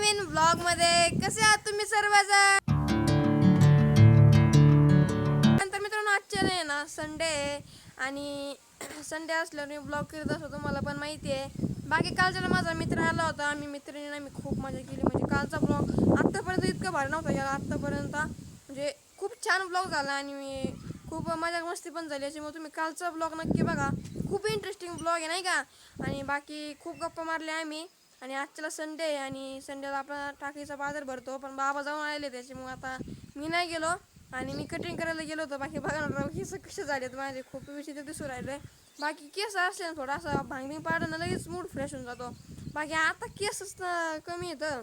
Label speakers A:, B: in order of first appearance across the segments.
A: नवीन blog मध्ये. कसे आहात तुम्ही सर्वजण? नंतर मित्रांनो आजच्या आहे ना संडे आणि संडे असल्यावर मी ब्लॉग करत असतो, तुम्हाला पण माहिती आहे. बाकी कालचा माझा मित्र आला होता, आम्ही मित्रांनी मी खूप मजा केली. म्हणजे कालचा ब्लॉग आत्तापर्यंत इतका भारी नव्हता याला आत्तापर्यंत. म्हणजे खूप छान ब्लॉग झाला आणि मी खूप मजा मस्ती पण झाली. त्याच्यामुळे तुम्ही कालचा ब्लॉग नक्की बघा, खूप इंटरेस्टिंग ब्लॉग आहे नाही का. आणि बाकी खूप गप्पा मारल्या आम्ही. आणि आजच्याला संडे आहे आणि संडेला आपला टाकीचा बाजार भरतो, पण बाबा जाऊन आले त्याच्यामुळे आता मी नाही गेलो. आणि मी कटिंग करायला गेलो होतो. बाकी बघा ना केस कसे झालेत माझे, खूप विचित्र दिसून राहिले. बाकी केस असले ना थोडासा भांगबिंग पाडणं लगेच मूड फ्रेश होऊन जातो. बाकी आता केसच कमी येतं,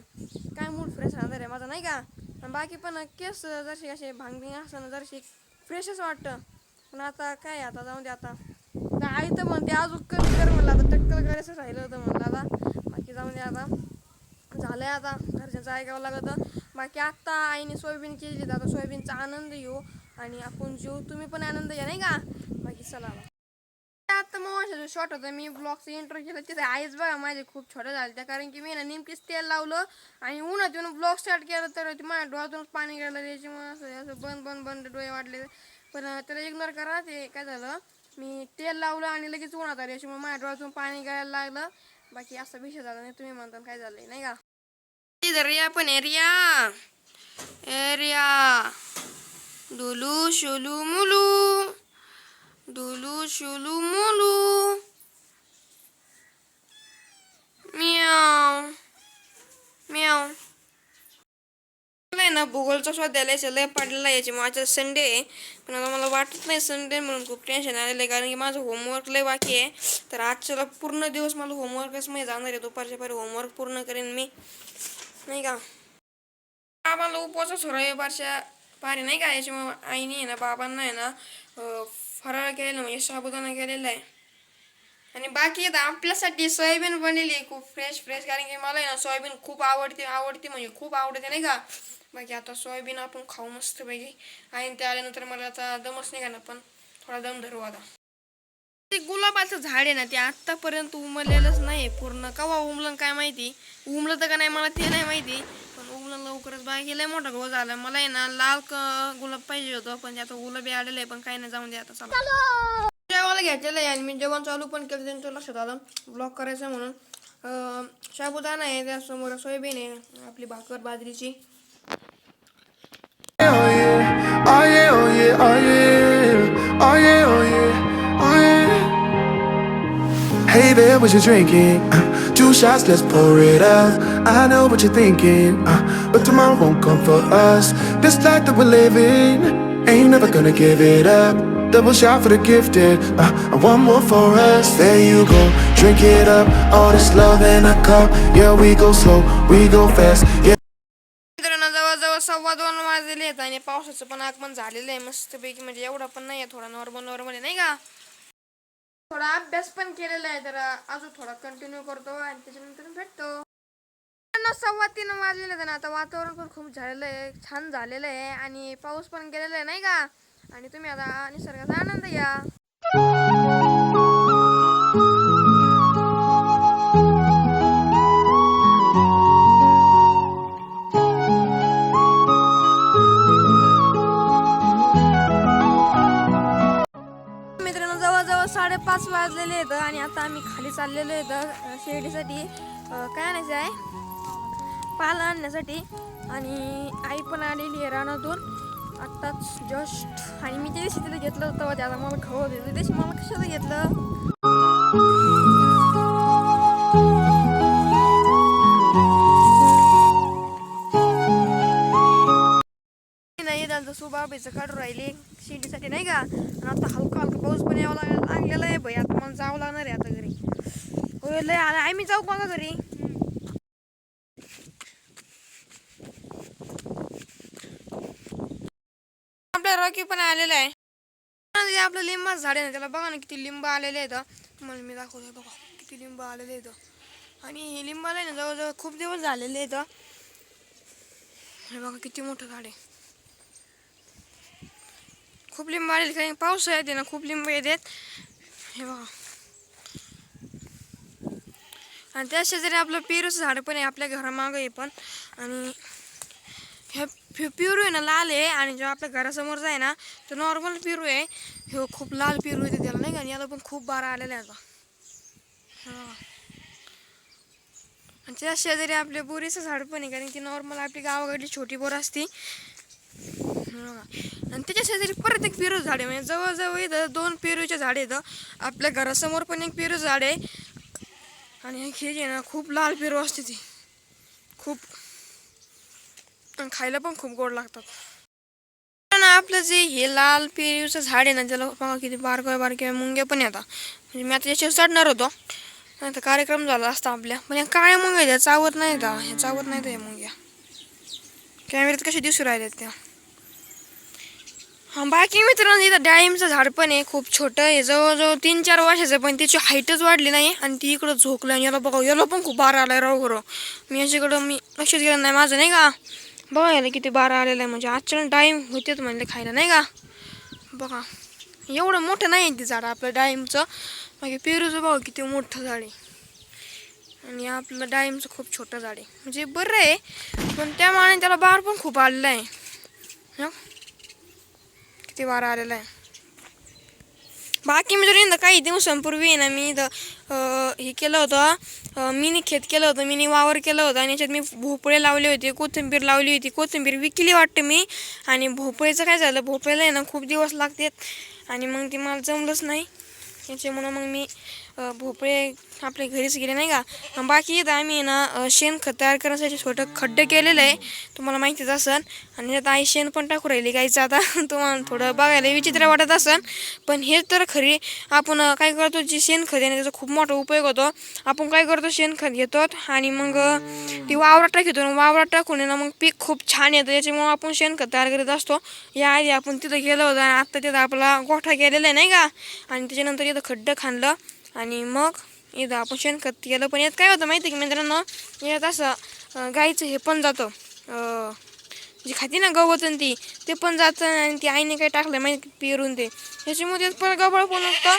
A: काय मूड फ्रेश राहणार आहे माझा नाही का. बाकी पण केस जरशी असे भांगबिंग असताना जरशी फ्रेशच वाटतं. पण आता काय आता जाऊन दे. आता आई तर म्हणते अजून कमी कर म्हणलं, आता टक्कल करायचं राहिलं होतं म्हणलं. आता बाकी जाऊन दे, आता झालंय, आता घरच्यांचं ऐकावं लागतं. बाकी आत्ता आईने सोयाबीन केली, आता सोयाबीनचा आनंद घेऊ आणि आपण जेऊ. तुम्ही पण आनंद घ्या नाही का. बाकी चला आता मग शॉर्ट होतं, मी ब्लॉगचं इंट्रो केलं तिथे आईच बघा माझे खूप छोटं झालं त्या, कारण की मी ना नेमकीच तेल लावलं आणि उन्हात येऊन ब्लॉग स्टार्ट केलं तर ती माझ्या डोळ्यातूनच पाणी गेलं. त्याच्यामुळे असं बंद बंद बंद डोळे वाटले. पण त्याला इग्नोर करा. ते काय झालं, मी तेल लावलं आणि लगेच उन्हात आले, त्याच्यामुळे माझ्या डोळ्यातून पाणी गायला लागलं. बाकी असा विषय झाला नाही, तुम्ही म्हणता काय झालंय नाही का. रिया पण एरिया एरिया डुलू शुलू मुलू डुलू शुलू मुलू म्याव म्याव. नाही ना भूगोलचा स्वाध्याय लय पडलेला याची माझ्या संडे आहे, पण आता मला वाटत नाही संडे म्हणून खूप टेन्शन आलेलं आहे, कारण की माझं होमवर्क लय बाकी आहे. तर आजच्याला पूर्ण दिवस मला होमवर्कच नाही जाणार आहे. दुपारच्या परी होमवर्क पूर्ण करेन मी नाही का. बाबांना उपवासच रविवारच्या पारी नाही का, याच्यामुळे आईने आहे ना बाबांना आहे ना फराळ केलेला म्हणजे साबुदाणा केलेला आहे. आणि बाकी आता आपल्यासाठी सोयाबीन बनलेली आहे खूप फ्रेश फ्रेश, कारण की मला आहे ना सोयाबीन खूप आवडते आवडते म्हणजे खूप आवडते नाही का. बाकी आता सोयाबीन आपण खाऊ मस्त पैकी. आणि ते आल्यानंतर मला आता दमच निघाला, पण थोडा दम धरू आता. ते गुलाबाचं झाड आहे ना, ते आत्तापर्यंत उमललेलंच नाही पूर्ण. केव्हा उमलं काय माहिती, उमलं तर का नाही मला ते नाही माहिती, पण उमलं लवकरच. बाकी लय मोठा गो झाला. मला आहे ना लाल गुलाब पाहिजे होतं, पण ते आता गुलाबी आलेलं आहे. पण काही नाही, जाऊन दे आता. चला जेवायला घेतलेलं आहे आणि मी जेवण चालू पण केलं, त्यांचं लक्षात आलं ब्लॉग करायचं म्हणून. साबुदाणा आहे, त्यासमोर सोयाबीन आहे आपली भाकर बाजरीची.
B: Oh yeah, oh yeah, oh yeah, oh yeah, oh yeah, oh yeah, oh yeah. Hey there, what you drinking? Two shots, let's pour it up. I know what you're thinking, but tomorrow won't come for us. This life that we're living, ain't never gonna give it up. Double shot for the gifted, and one more for us. There you go, drink it up. All this love in a cup. Yeah, we go slow, we go fast. Yeah.
A: जवळजवळ 2:15 वाजलेले आहेत आणि पावसाचं पण आगमन झालेलं आहे मस्तपैकी. म्हणजे एवढा पण नाही आहे, थोडा नॉर्मल नॉर्मल आहे नाही का. थोडा अभ्यास पण केलेला आहे, तर अजून थोडा कंटिन्यू करतो आणि त्याच्यानंतर भेटतो. 3:15 वाजलेले आहेत ना. आता वातावरण पण खूप झालेलं आहे, छान झालेलं आहे आणि पाऊस पण गेलेला आहे नाही का. आणि तुम्ही आता निसर्गाचा आनंद घ्या. मित्रांनो जवळजवळ 5:30 वाजलेले आहेत आणि आता आम्ही खाली चाललेलो आहेत शेळीसाठी काय आणायचं आहे, पाला आणण्यासाठी. आणि आई पण आलेली आहे रानातून आत्ताच जस्ट. आणि मी त्या दिवशी तिला घेतलं होतं, त्याला मला खाऊ देतो त्याशी मला कशाला घेतलं. नाही त्यांचं सुबाबीचं काढून राहिले शेतीसाठी नाही का. आणि आता हलका हलका पाऊस पण यावं लागलेला आहे भाई. आता मला जावं लागणार आहे आता घरी. होय लय आला आहे, मी जाऊ बघा घरी. आपल्या रॉकी पण आलेला आहे. आपलं लिंबाचं झाड आहे ना, त्याला बघा ना किती लिंब आलेले आहेत. मला मी दाखवतोय बघा किती लिंब आलेले आहेत. आणि हे लिंबाला आहे ना जवळजवळ खूप दिवस झालेले आहेत. हे बघा किती मोठं झाड आहे, खूप लिंब आलेले. काही पाऊस येते ना खूप लिंब येतात हे बघा. आणि त्या शेजारी आपलं पेरूचं झाड पण आहे आपल्या घरामागं आहे पण. आणि ह्या पेरू आहे ना लाल आहे आणि जो आपल्या घरासमोरचा आहे ना तो नॉर्मल पेरू आहे. हे खूप लाल पेरू येते त्याला नाही का आणि याला पण खूप बारा आलेला आहे आता. हां आणि त्या शेजारी आपल्या बोरीचं झाड पण आहे कारण की नॉर्मल आपली गावाकडली छोटी बोर असती. आणि त्याच्या शेजारी परत एक पेरू झाड आहे म्हणजे जवळजवळ इथं 2 पेरूचे झाड आहेत. आपल्या घरासमोर पण एक पेरू झाड आहे आणि हे जे ना खूप लाल पेरू असते ती खूप आणि खायला पण खूप गोड लागतात. आपलं जे हे लाल पेरूचं झाड आहे ना त्याला बघा किती बारक्या बारक्या मुंग्या पण येतात. म्हणजे मी आता याच्यावर चढणार होतो नाही तर कार्यक्रम झाला असता आपल्या पण या काळ्या मुंग्या त्या चावत नाहीत ह्या चावत नाहीत या मुंग्या. कॅमेऱ्यात कशा दिसू राहिल्यात त्या. हां बाकी मित्रांनो इथं डाळिंबचं झाड पण आहे खूप छोटं आहे जवळजवळ 3-4 वर्षाचं पण त्याची हाईटच वाढली नाही आणि ती इकडं झोकलं आणि याला बघा याला पण खूप बारा आलाय राव खरं. मी याच्याकडं मी लक्षच गेलं नाही माझं नाही का. बघा याला किती बारा आलेला आहे म्हणजे अचानक डाळिंब होतेच म्हणले खायला नाही का. बघा एवढं मोठं नाही आहे ते झाड आपलं डाळिंबचं. बाकी पेरूचं बघा किती मोठं झाड आहे आणि आपलं डाळिंबचं खूप छोटं झाड आहे म्हणजे बरं आहे पण त्या मानाने त्याला बार पण खूप आलेला आहे. किती बारा आलेला आहे. बाकी मित्रांनो काही दिवसांपूर्वी ना मी इथं हे केलं होतं मिनी खेत केलं होतं मिनी वावर केलं होतं आणि याच्यात मी भोपळे लावले होते कोथिंबीर लावली होती. कोथिंबीर विकली वाटते मी आणि भोपळ्याचं काय झालं भोपळ्याला आहे ना खूप दिवस लागतात आणि मग ते मला जमलंच नाही त्याच्यामुळं मग मी भोपळे आपल्या घरीच गेले नाही का. बाकी इथं आम्ही ना शेणखत तयार करण्यासाठी छोटं खड्डे केलेलं आहे तुम्हाला माहितीच असेल आणि त्यात आई शेण पण टाकू राहिली गाईचं आता तुम्हाला थोडं बघायला विचित्र वाटत असेल पण हे तर खरी आपण काय करतो जे शेणखत आहे ना त्याचा खूप मोठा उपयोग होतो. आपण काय करतो शेणखत घेतो आणि मग ती वावरात टाकतो वावरात टाकून ना मग पीक खूप छान येतं त्याच्यामुळं आपण शेणखत तयार करीत असतो. याआधी आपण तिथं गेलो होतो आणि आत्ता तिथं आपला गोठा केलेला आहे नाही का आणि त्याच्यानंतर इथं खड्डं खाणलं आणि मग इथं आपण शेणखत केलं पण यात काय होतं माहिती की मित्रांनो यात असं गाईचं हे पण जातं जी खाती ना गवत ते पण जातं आणि ती आईने काय टाकलं माहिती पेरून ते त्याच्यामुळे परत गबाळ पण असतं.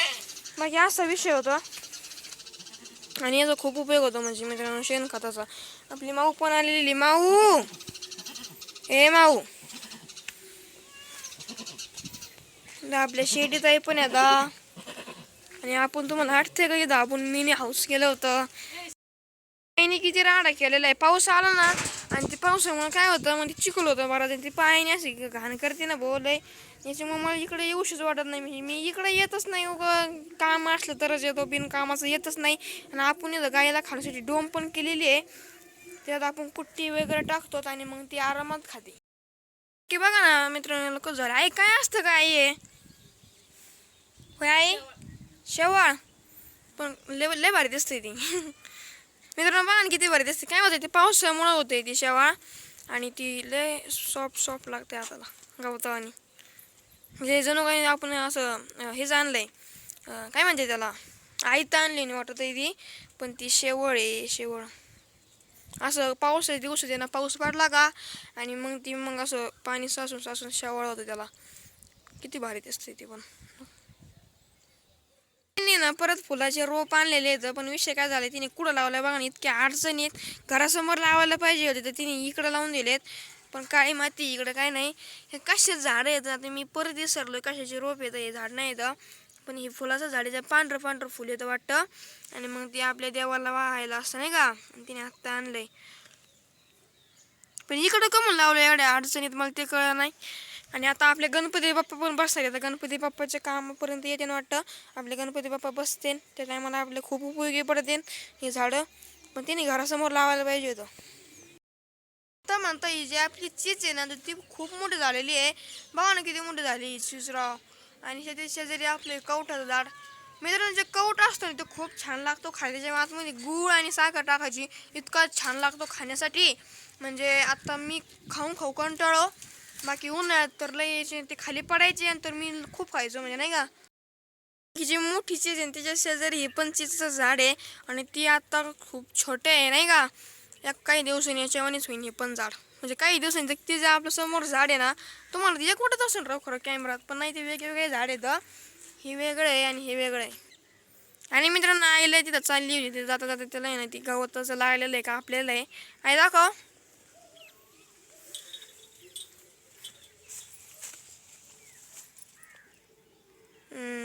A: बाकी असा विषय होता आणि याचा खूप उपयोग होतो म्हणजे मित्रांनो शेणखताचा. आपली माऊ पण आलेली माऊ ए माऊ आपल्या शेतीत आहे पण आता आणि आपण तुम्हाला आठवते का इथं आपण मिनी हाऊस केलं होतं. पायाने किती राडा केलेला आहे पाऊस आला ना आणि ते पावसामुळे काय होतं मग ते चिखल होतं बरं ती पायाने अशी घाण करते ना बोलय याच्यामुळे मला इकडे येऊशीच वाटत नाही म्हणजे मी इकडे येतच नाही काम असलं तरच येतो बिनकामाचं येतच नाही. आणि आपण इथं गायला खाण्यासाठी डोम पण केलेली आहे त्यात आपण कुट्टी वगैरे टाकतो आणि मग ती आरामात खाते की बघा ना मित्रांनो कसं झालं आई काय असतं काय आहे होय आई शेवाळ पण लय भारी दिसते ती मित्रांनो बघा ना किती भारी दिसते काय होते ते पावसामुळं होते ती शेवाळ आणि ती लय सॉफ्ट लागते हाताला गवतावानी म्हणजे जणू काही आपण असं हे आणलंय काय म्हणते त्याला आईत आणली नाही वाटत ती पण ती शेवळ आहे शेवळ असं पावसाच्या दिवस होते ना पाऊस पडला का आणि मग ती मग असं पाणी साचून शेवळ होतं त्याला किती भारी दिसते ती पण. ना परत फुलाचे रोप आणलेले आहेत पण विषय काय झाला तिने कुठं लावलाय बघा ना इतक्या अडचणीत घरासमोर लावायला पाहिजे होते तर तिने इकडं लावून दिलेत पण काळी माती इकडं काय नाही. हे कशाचे झाडं येतं आता मी परत विसरलो कशाचे रोप येतं हे झाड नाही येतं पण हे फुलाचं झाड येतं पांढरं फुल येतं वाटतं आणि मग ते आपल्या देवाला वाहायला असतं नाही का तिने आत्ता आणलंय पण इकडं कमून लावलं एवढ्या अडचणीत मला ते कळलं नाही. आणि आता आपले गणपती बाप्पा पण बसतात आता गणपती बाप्पाच्या कामापर्यंत येते ना वाटतं आपले गणपती बाप्पा बसते त्या टायमाला आपले खूप उपयोगी पडते हे झाडं पण तिने घरासमोर लावायला पाहिजे होतं. आता म्हणता ही जी आपली चीच आहे ना ती खूप मोठी झालेली आहे बघा ना किती मोठी झाली ही चिचराव आणि शेजारी आपले कवठाचं झाड मित्रांनो जे कवठ असतो ना तो खूप छान लागतो खाण्याच्या आतमध्ये गूळ आणि साखर टाकायची इतका छान लागतो खाण्यासाठी म्हणजे आता मी खाऊ कंटाळो बाकी उन्हाळ्यात तर लय यायचे ते खाली पडायचे आणि तर मी खूप खायचो म्हणजे नाही का. ही जी मोठी चीज आहे त्याच्या शेजारी ही पण चीजचं झाड आहे आणि ती आता खूप छोटे आहे नाही का या काही दिवसांनी याच्यावानीच होईन हे पण झाड म्हणजे काही दिवसांनी ते जे आपल्या समोर झाड आहे ना तुम्हाला तिथे कुठंच असेल राव खरं कॅमेरात पण नाही ते वेगवेगळे झाड आहेत हे वेगळं आहे आणि हे वेगळं आहे आणि मित्रांनो आईला तिथं चालली होती, ते जाता जाता त्याला आहे ना ती गवताचं लागलेलं आहे का आपल्याला आहे. आई दाखव.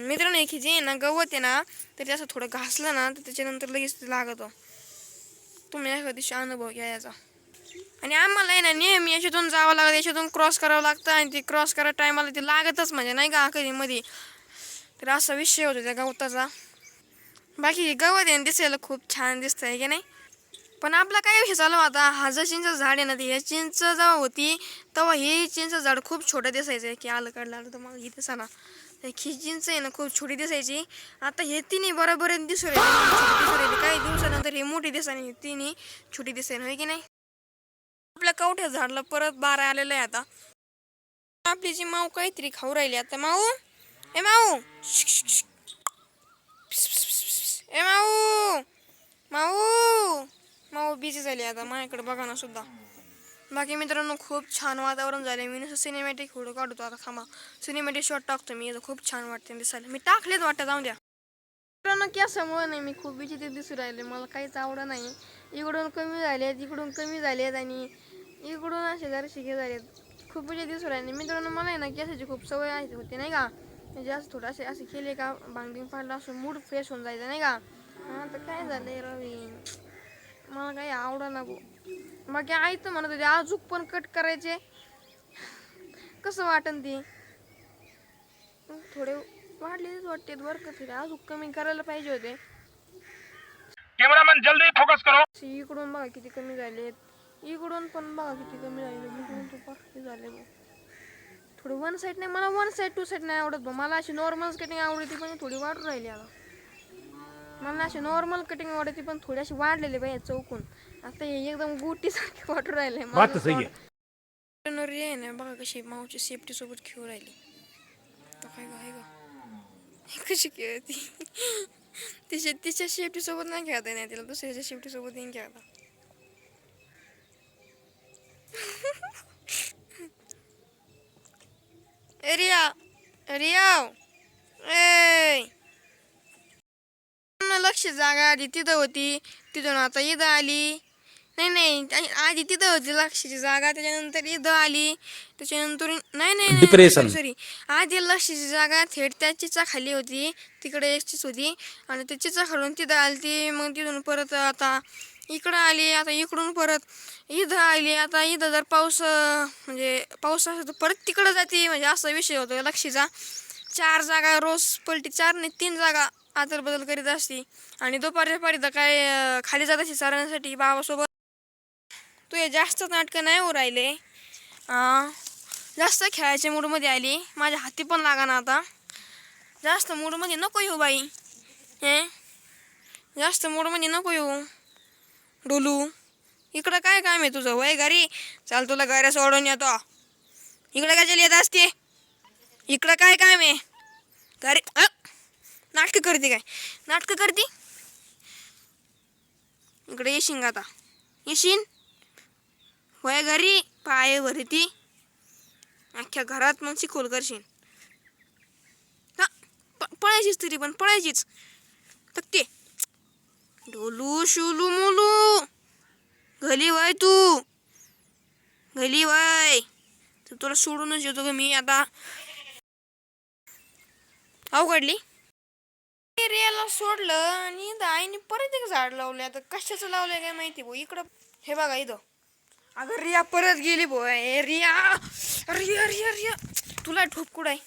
A: मित्रांनो एक जे आहे ना गवत आहे ना, तर ते असं थोडं घासलं ना तर त्याच्यानंतर लगेच ते लागतं. तुम्ही एखाद्या दिवशी अनुभव घ्या याचा. आणि आम्हाला आहे ना नेहमी याच्यातून जावं लागतं, याच्यातून क्रॉस करावं लागतं आणि ते क्रॉस करा टायमाला ते लागतच म्हणजे नाही का कधी मध्ये. तर असा विषय होतो त्या गवताचा. बाकी गवत आहे दिसायला खूप छान दिसतं आहे की नाही. पण आपला काय विषय चालू होता, हा जर चिंच झाड आहे ना ती, चिंच जेव्हा होती तेव्हा हे चिंच झाड खूप छोटं दिसायचं की आलं काढलं आलं तर मग ही दिसा ना. ही चिंच आहे ना खूप छोटी दिसायची. आता हे तिन्ही बरोबर दिसू राहिली, काही दिवसानंतर हे मोठी दिसायला तिन्ही छोटी दिसायला होय की नाही. आपल्या कवठ्या झाडला परत बारा आलेलं आहे आता. आपली जी माऊ काहीतरी खाऊ राहिली आता. माऊ ए माऊ, ए माऊ, माऊ माऊ बिझी झाली आता माझ्याकडे बघा ना सुद्धा. बाकी मित्रांनो खूप छान वातावरण झाले. मी नुसतं सिनेमॅटिक फोटो काढतो आता. थांबा सिनेमॅटिक शॉट टाकतो मी. खूप छान वाटते दिसायला. मी टाकलेच वाटतं, जाऊन द्या. मित्रांनो केसामुळे नाही मी खूप विचित्र दिसू राहिले, मला काहीच आवडत नाही. इकडून कमी झालेत, इकडून कमी झालेत आणि इकडून असे जराशे झालेत. खूप विचित्र दिसू राहिले मित्रांनो. मला आहे ना केसाची खूप सवय आहे होती नाही का. म्हणजे असं थोडं असे केले का बांगडिंग पाडलं असं मूड फ्रेश होऊन जायचं नाही का. हां तर काय झालंय रवी, मला काही आवडा ना गो. बाकी आई तर म्हणत होती अजूक पण कट करायचे, कसं वाटन ती. थोडे वाढलेच वाटते बरं का, फिर अजून कमी करायला पाहिजे होते.
C: कॅमेरामॅन जल्दी फोकस करो.
A: इकडून बघा किती कमी झालेत, इकडून पण बघा किती कमी झाले. इकडून तर किती झाले बघ. थोडी वन साईड नाही, मला वन साईड टू साईड नाही आवडत बघ. मला अशी नॉर्मल कटिंग आवडते पण थोडी वाढून राहिली आता. मला अशी नॉर्मल कटिंग आवडते पण थोडी अशी वाढलेली पाहिजे चौकून. आता हे एकदम गुटीसारखे वाटून राहिले. आहे ना बघा कशी माऊची सेफ्टी सोबत खेळू राहिली. तर काय ग कशी खेळती. तिच्या शेफ्टी सोबत नाही खेळता नाही, तिला दुसऱ्याच्या शेफ्टी सोबत येईन खेळता. रिया रिया ए लक्ष जागा आधी तिथं होती, तिथून आता इथं आली. नाही आधी तिथं होती लक्षची जागा, त्याच्यानंतर इथं आली, त्याच्यानंतर नाही सॉरी आधी लक्षची जागा थेट त्या चिचा खाली होती, तिकडे एक चिच होती आणि त्या चिचा खालून तिथं आली ती. मग तिथून परत आता इकडं आली, आता इकडून परत इथं आली. आता इथं जर पाऊस म्हणजे पाऊस असतो तर परत तिकडं जाते, म्हणजे असा विषय होतो लक्षीचा. 4 जागा रोज पलटी, 4 नाही 3 जागा आदल बदल करीत असते. आणि दुपारच्या पारी तर काय खाली जात असते चालण्यासाठी बाबासोबत. तू हे जास्त नाटकं नाही हो राहिले, जास्त खेळायच्या मूडमध्ये आली. माझ्या हाती पण लागा ना आता. जास्त मूडमध्ये नको येऊ बाई, हे जास्त मूडमध्ये नको येऊ डोलू. इकडं काय काम आहे तुझं वय घरी, चाल तुला घरी सोडून येतो. इकडं काय येत असते, इकडं काय काम आहे घरी. नाटकं करते काय, नाटकं करते. इकडे येशील आता, येशील वय घरी पाय भरती अख्ख्या घरात मग चिखोल करशील. पळायचीच तरी पण पळायचीच थकते. डोलू शुलू मुलू घली वय, तू घली वय तर तुला सोडूनच येतो ग मी आता. अवघडली. रियाला सोडलं आणि आईने परत एक झाड लावले. आता कशाचं लावलंय काय माहिती भाऊ. इकडं हे बघा इथं. अगं रिया परत गेली बोय. रिया रिया रिया रिया तुला ठोपकुड आहे.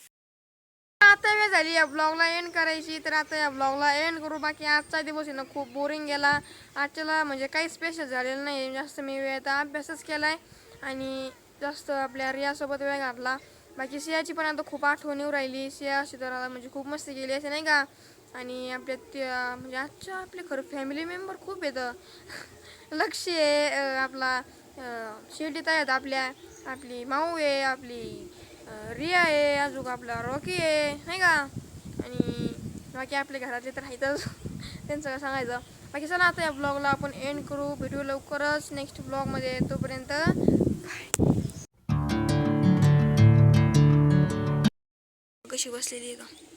A: आता वेळ झाली या ब्लॉगला एंड करायची, तर आता या ब्लॉगला एंड करू. बाकी आजचा दिवस आहे ना खूप बोरिंग गेला. आजच्याला म्हणजे काही स्पेशल झालेलं नाही जास्त. मी वेळ अभ्यासच केलाय आणि जास्त आपल्या रियासोबत वेळ घातला. बाकी सियाची पण आता खूप आठवण येऊ राहिली. सिया अशी तर म्हणजे खूप मस्ती केली असे नाही का. आणि आपल्या म्हणजे आजच्या आपले खरं फॅमिली मेंबर खूप येतं. लक्ष आहे आपला, शेवटीत आहेत आपल्या, आपली माऊ आहे, आपली रिया आहे, अजून आपला रॉकी आहे नाही का. आणि बाकी आपल्या घरातले तर आहेतच. त्यांचं काय सांगायचं. बाकी चला आता या ब्लॉगला आपण एंड करू. भेटू लवकरच नेक्स्ट ब्लॉगमध्ये. तोपर्यंत कशी बसलेली आहे का.